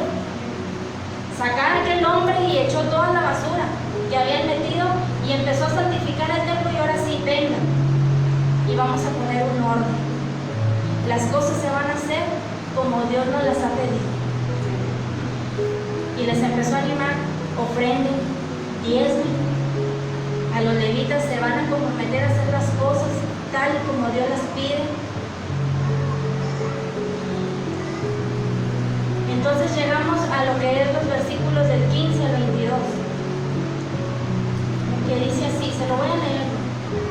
A: Sacar a aquel hombre y echó toda la basura que habían metido y empezó a santificar el templo. Y ahora sí, venga, y vamos a poner un orden. Las cosas se van a hacer como Dios nos las ha pedido. Y les empezó a animar, ofrenden, diezmen. A los levitas se van a comprometer a hacer las cosas tal y como Dios las pide. Entonces llegamos a lo que es los versículos del 15 al 22, que dice así, se lo voy a leer.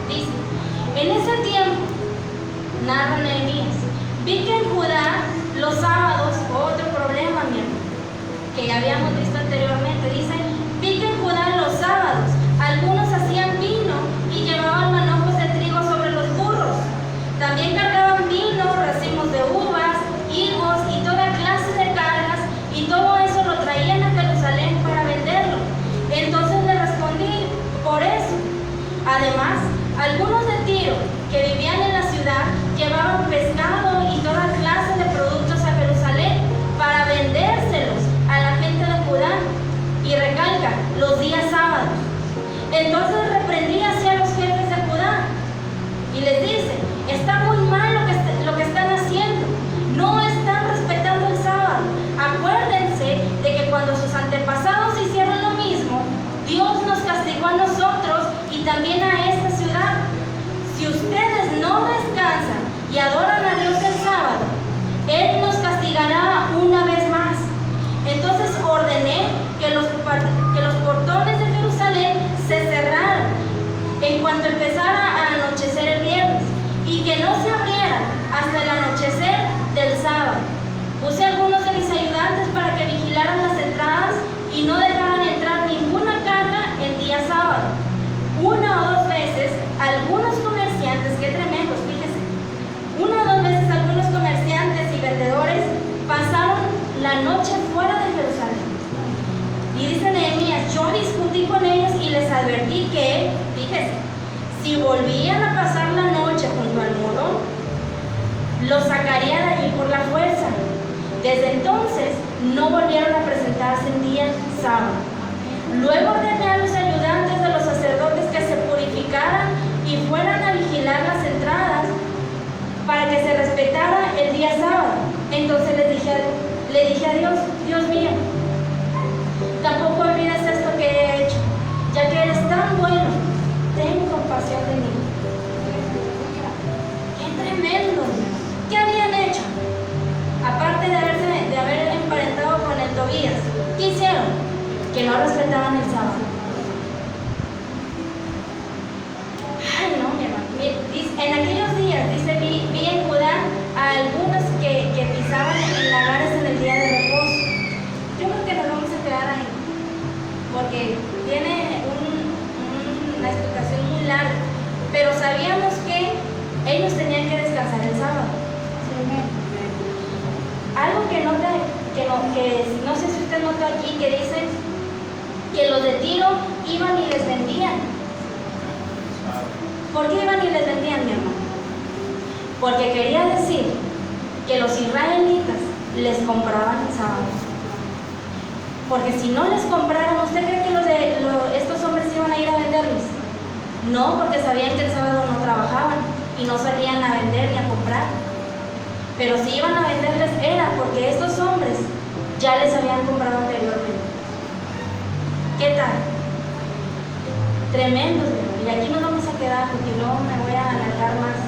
A: Dice, en ese tiempo, narra Nehemías, vi que en Judá los sábados, otro problema, mi hermano, que ya habíamos visto anteriormente, dice, vi que en Judá los sábados algunos hacían vino y llevaban manojos de trigo sobre los burros. También cargaban vino, racimos de uvas, higos y toda clase de cargas, y todo eso lo traían a Jerusalén para venderlo. Entonces le respondí, por eso. Además, algunos de Tiro que vivían en la ciudad llevaban pescado y toda clase de productos a Jerusalén para vendérselos a la gente de Judá. Y recalca, los días sábados. Entonces reprendí hacia los jefes de Judá y les dice, está muy mal lo que están haciendo, no están respetando el sábado. Acuérdense de que cuando sus antepasados hicieron lo mismo, Dios nos castigó a nosotros y también a esta ciudad. Si ustedes no descansan y adoran a Dios el sábado, Él nos castigará una vez más. Entonces ordené que los portones de Jerusalén se cerraran en cuanto empezara a anochecer el viernes y que no se abrieran hasta el anochecer del sábado. Puse a algunos de mis ayudantes para que vigilaran las entradas y no dejaran entrar ninguna carga el día sábado. Una o dos veces los sacaría de allí por la fuerza. Desde entonces no volvieron a presentarse en día sábado. Luego ordené a los ayudantes de los sacerdotes que se purificaran y fueran a vigilar las entradas para que se respetara el día sábado. Entonces le dije a Dios, Dios mío, tampoco olvides esto que he hecho, ya que eres tan bueno, ten compasión de mí. ¡Qué tremendo! ¿Qué habían hecho? Aparte de haber emparentado con el Tobías, ¿qué hicieron? Que no respetaban el sábado. Ay, no, mi hermano. En aquellos días, dice, vi en Judá a algunos que pisaban en lagares en el día de reposo. Yo creo que nos vamos a quedar ahí, porque tiene una explicación muy larga, pero sabíamos que ellos tenían que descansar el sábado. Algo que no sé si usted notó aquí, que dice que los de Tiro iban y les vendían. ¿Por qué iban y les vendían, mi hermano? Porque quería decir que los israelitas les compraban el sábado. Porque si no les compraran, ¿usted cree que estos hombres iban a ir a venderles? No, porque sabían que el sábado no trabajaban y no salían a vender ni a comprar. Pero si iban a venderles era porque estos hombres ya les habían comprado anteriormente. ¿Qué tal? Tremendos, y aquí nos vamos a quedar porque luego me voy a alargar más.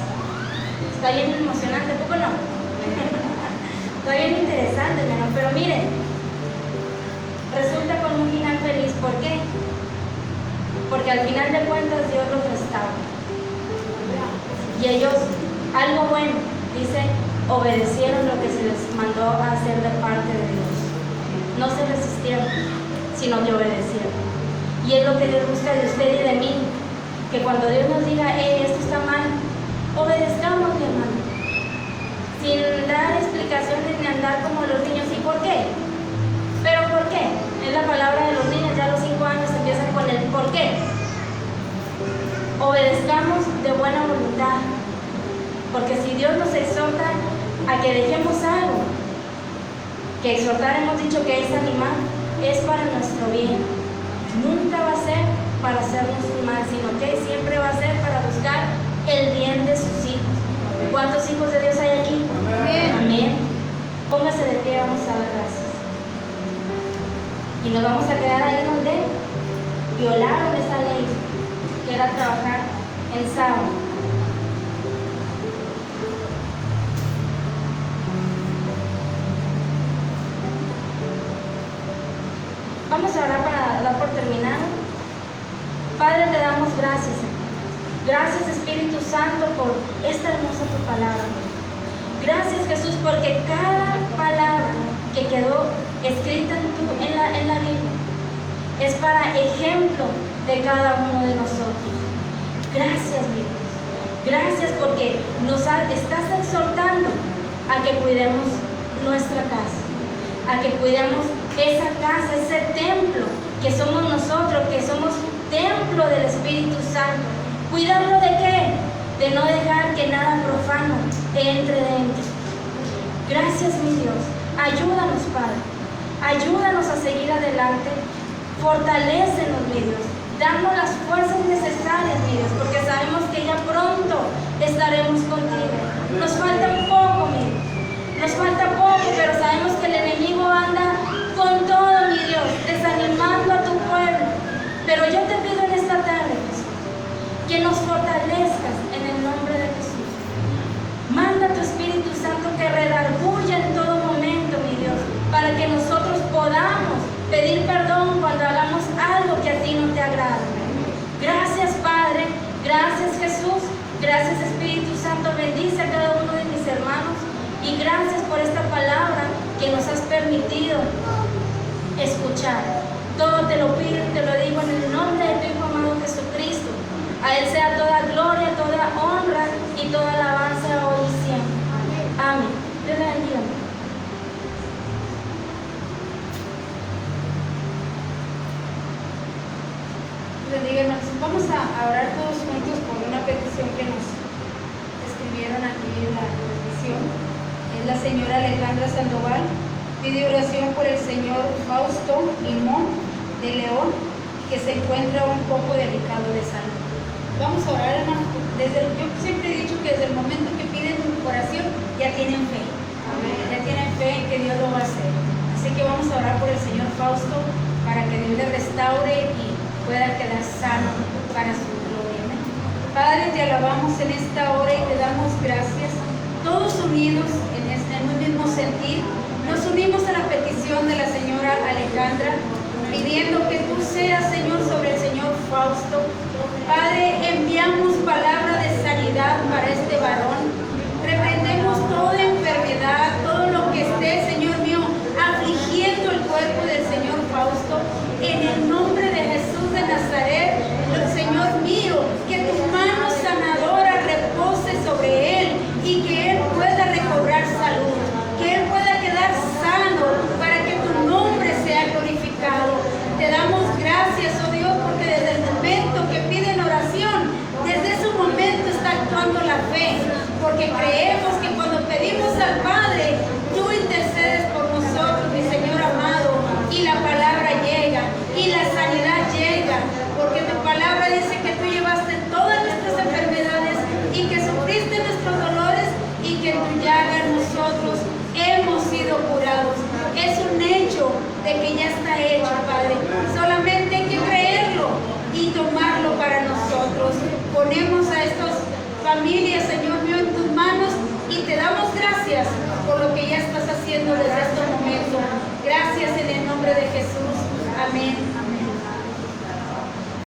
A: Está bien emocionante, ¿poco no? Está bien interesante, hermano, pero miren, resulta con un final feliz. ¿Por qué? Porque al final de cuentas Dios los restaura. Y ellos, algo bueno, dice, obedecieron lo que se les mandó a hacer de parte de Dios. No se resistieron, sino que obedecieron. Y es lo que Dios busca de usted y de mí, que cuando Dios nos diga, esto está mal, obedezcamos, mi hermano, sin dar explicaciones ni andar como los niños. ¿Y por qué? ¿Pero por qué? Es la palabra de los niños, ya a los 5 años empiezan con el ¿por qué? Obedezcamos de buena voluntad, porque si Dios nos exhorta a que dejemos algo, que exhortar hemos dicho que es animar, es para nuestro bien. Nunca va a ser para hacernos un mal, sino que siempre va a ser para buscar el bien de sus hijos. ¿Cuántos hijos de Dios hay aquí? Amén. Amén. Póngase de pie, vamos a dar gracias. Y nos vamos a quedar ahí donde violaron esa ley, que era trabajar en sábado. Vamos a orar para dar por terminado. Padre, te damos gracias. Gracias, Espíritu Santo, por esta hermosa tu palabra. Gracias, Jesús, porque cada palabra que quedó escrita en la Biblia es para ejemplo de cada uno de nosotros. Gracias, mi Dios. Gracias porque nos estás exhortando a que cuidemos nuestra casa, a que cuidemos esa casa, ese templo que somos nosotros, que somos templo del Espíritu Santo. ¿Cuidarlo de qué? De no dejar que nada profano entre dentro. Gracias, mi Dios. Ayúdanos, Padre. Ayúdanos a seguir adelante. Fortalécenos, mi Dios. Danos las fuerzas necesarias, mi Dios, porque sabemos que ya pronto estaremos contigo. Nos falta un poco, mi Dios. Nos falta poco, pero sabemos que el enemigo anda con todo, mi Dios, desanimando a tu pueblo. Pero yo te pido en esta tarde, Jesús, que nos fortalezcas en el nombre de Jesús. Manda tu Espíritu Santo que redarguya en todo momento, mi Dios, para que nosotros podamos pedir perdón cuando hagamos algo que a ti no te agrada. Gracias, Padre. Gracias, Jesús. Gracias, Espíritu Santo. Bendice a cada uno de mis hermanos. Y gracias por esta palabra que nos has permitido escuchar. Todo te lo pido y te lo digo en el nombre de tu Hijo amado Jesucristo. A Él sea toda gloria, toda honra y toda alabanza hoy y siempre. Amén. Dios le bendiga.
D: Bendiga, hermanos. Vamos a orar todos juntos por una petición que nos escribieron aquí en la transmisión. señora Alejandra Sandoval. Pide oración por el señor Fausto Limón de León, que se encuentra un poco delicado de salud. Vamos a orar, hermano. Yo siempre he dicho que desde el momento que piden oración, ya tienen fe. Ya tienen fe en que Dios lo va a hacer. Así que vamos a orar por el señor Fausto para que Dios le restaure y pueda quedar sano para su gloria. Amén. Padre, te alabamos en esta hora y te damos gracias. Todos unidos en un mismo sentir, nos unimos a la petición de la señora Alejandra, pidiendo que tú seas, Señor, sobre el señor Fausto. Padre, enviamos palabra de sanidad para este varón. Reprendemos toda enfermedad, todo lo que esté, Señor mío, afligiendo el cuerpo del señor Fausto. En el nombre de Jesús de Nazaret, Señor mío, que tu mano sanadora repose sobre él y que él pueda recobrar salud, que él pueda quedar sano para que tu nombre sea glorificado. Te damos gracias, oh Dios, porque desde el momento que piden oración, desde ese momento está actuando la fe, porque creemos que cuando pedimos al Padre, tú intercedes por nosotros, mi Señor amado, y la palabra llega, y la sanidad llega, porque tu palabra dice que tú llevaste todas nuestras enfermedades y que sufriste nuestros dolores y que en tu llaga nosotros hemos sido curados. Es un hecho de que ya está hecho, Padre. Solamente hay que creerlo y tomarlo para nosotros. Ponemos a estas familias, Señor mío, en tus manos y te damos gracias por lo que ya estás haciendo.